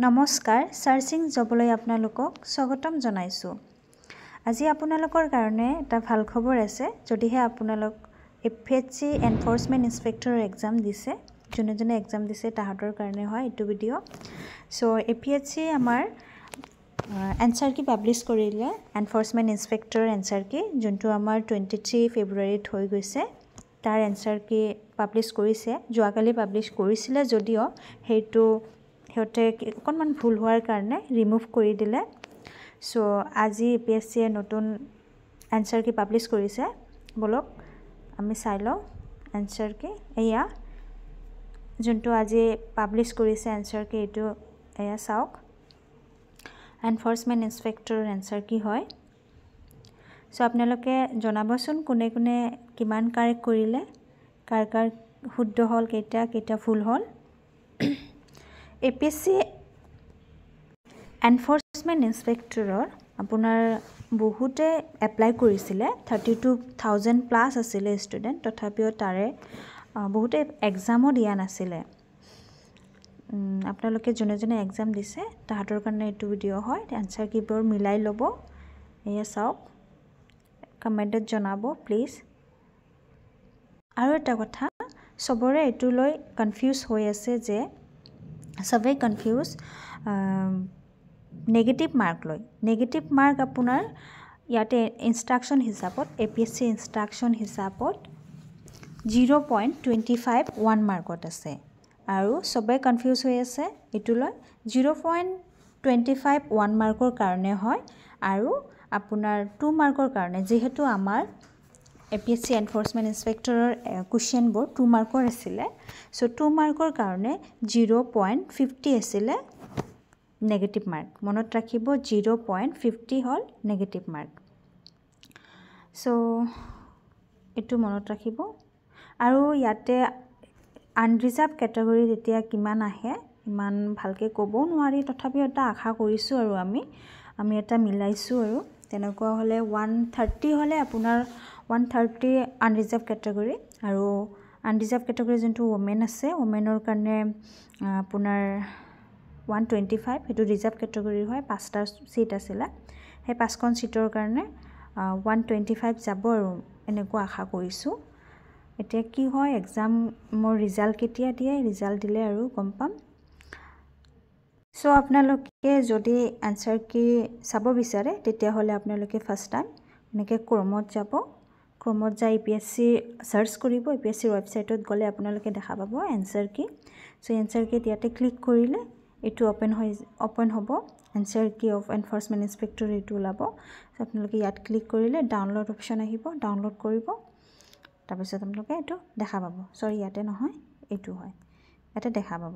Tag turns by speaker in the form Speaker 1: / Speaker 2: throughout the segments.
Speaker 1: নমস্কাৰ সাৰ্চিং জবলৈ আপোনালোকক স্বাগতম জনাইছো। আজি আপোনালোকৰ কাৰণে এটা ভাল খবৰ আছে। যদিহে আপোনালোক APSC এনফোৰ্সমেন্ট ইন্সপেক্টৰৰ এক্সাম দিছে, যোনে এক্সাম দিছে তাহাঁতৰ কাৰণে হয় এইটো ভিডিও। সো APSC আমাৰ এনসাৰ কি পাবলিশ কৰিলে এনফোৰ্সমেন্ট ইন্সপেক্টৰৰ এনসাৰ কি যোনটো আমাৰ 23 ফেব্ৰুৱাৰীত হৈ গৈছে। তাৰ এনসাৰ কি পাবলিশ কৰিছে, যোৱাকালি পাবলিশ কৰিছিলে যদিও হেইটো হেতে অকণমান ভুল হোৱাৰ কাৰণে ৰিমুভ কৰি দিলে। সো আজি APSC নতুন এনসাৰ কি পাবলিশ কৰিছে। বলক আমি চাই লওঁ এনসাৰ কি এয়া যোনটো আজি পাবলিশ কৰিছে এনসাৰ কি এইটো এয়া চাওক। এনফোৰ্সমেন্ট ইন্সপেক্টৰৰ এনসাৰ কি হয়। সো আপোনালোকে জনাবচোন কোনে কোনে কিমান কাৰেক্ট কৰিলে, কাৰ শুদ্ধ হল, কেইটা ভুল হল। APSC এনফোৰ্সমেন্ট ইন্সপেক্টৰৰ আপোনাৰ বহুতে এপ্লাই কৰিছিলে, 32,000 প্লাস আছিলে ষ্টুডেন্ট। তথাপিও তাৰে বহুতে এক্সামো দিয়া নাছিলে। আপোনালোকে যোনে এক্সাম দিছে তাহাঁতৰ কাৰণে এইটো ভিডিও হয়। এনসাৰ কিবোৰ মিলাই ল'ব। এয়া চাওক, কমেন্টত জনাব প্লিজ। আৰু এটা কথা, সবৰে এইটো লৈ কনফিউজ হৈ আছে যে সবে কনফিউজ নেগেটিভ মাৰ্ক লৈ। নেগেটিভ মাৰ্ক আপোনাৰ ইয়াতে ইনষ্ট্ৰাকশন হিচাপত APSC ইনষ্ট্ৰাকশন হিচাপত 0.25 1 মাৰ্কত আছে। আৰু সবে কনফিউজ হৈ আছে এইটো লৈ 0.25 1 মাৰ্কৰ কাৰণে হয় আৰু আপোনাৰ 2 মাৰ্কৰ কাৰণে, যেহেতু আমাৰ APSC এনফোৰ্সমেন্ট ইন্সপেক্টৰৰ কুৱেশ্যনবোৰ 2 মাৰ্কৰ আছিলে। সো 2 মাৰ্কৰ কাৰণে 0.50 আছিলে নেগেটিভ মাৰ্ক। মনত ৰাখিব 0.50 হল নেগেটিভ মাৰ্ক। সো এটো মনত ৰাখিব। আৰু ইয়াতে আনৰিজাৰ্ভ ক্যাটাগৰী যেতিয়া কিমান আহে ইমান ভালকে ক'ব নোৱাৰি, তথাপি এটা আশা কৰিছো আৰু আমি এটা মিলাইছো। আৰু তেনেকুৱা হলে 130 হলে আপোনাৰ 130 আনৰিজাৰ্ভ ক্যাটাগৰী। আৰু আনৰিজাৰ্ভ ক্যাটাগৰী যোনটো ওমেন আছে, ওমেনৰ কাৰণে আপোনাৰ 125 হেতু ৰিজাৰ্ভ ক্যাটাগৰীৰ হয়। 5টা সিট আছিলে, সেই 5খন সিটৰ কাৰণে 125 যাব আৰু এনেকুৱা আশা কৰিছো। এতিয়া কি হয়, এক্সামৰ ৰিজাল্ট কেতিয়া দিয়ে, ৰিজাল্ট দিলে আৰু গম পাম। সো আপোনালোকে যদি এনসাৰ কি চাব বিচাৰে তেতিয়া হলে আপোনালোকে ফাৰ্স্ট টাইম এনেকৈ ক্ৰমত যাব। ক্ৰমত যাই APSC সাৰ্চ কৰিব। APSC ৱেবসাইটত গলে আপোনালোকে দেখা পাব এনসাৰ কি। সো এনসাৰ কি ইয়াতে ক্লিক কৰিলে এইটো ওপেন হ'ব। এনসাৰ কি অফ এনফোৰ্সমেন্ট ইন্সপেক্টৰ এইটো ওলাব। সো আপোনালোকে ইয়াত ক্লিক কৰিলে ডাউনলোড অপশন আহিব, ডাউনলোড কৰিব। তাৰপিছত আপোনালোকে এইটো দেখা পাব। সৰি ইয়াতে নহয়, এইটো হয়, ইয়াতে দেখা পাব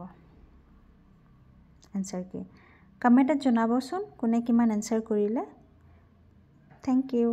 Speaker 1: এনসাৰ কি। কমেন্টত জনাবচোন কোনে কিমান এনসাৰ কৰিলে। Thank U.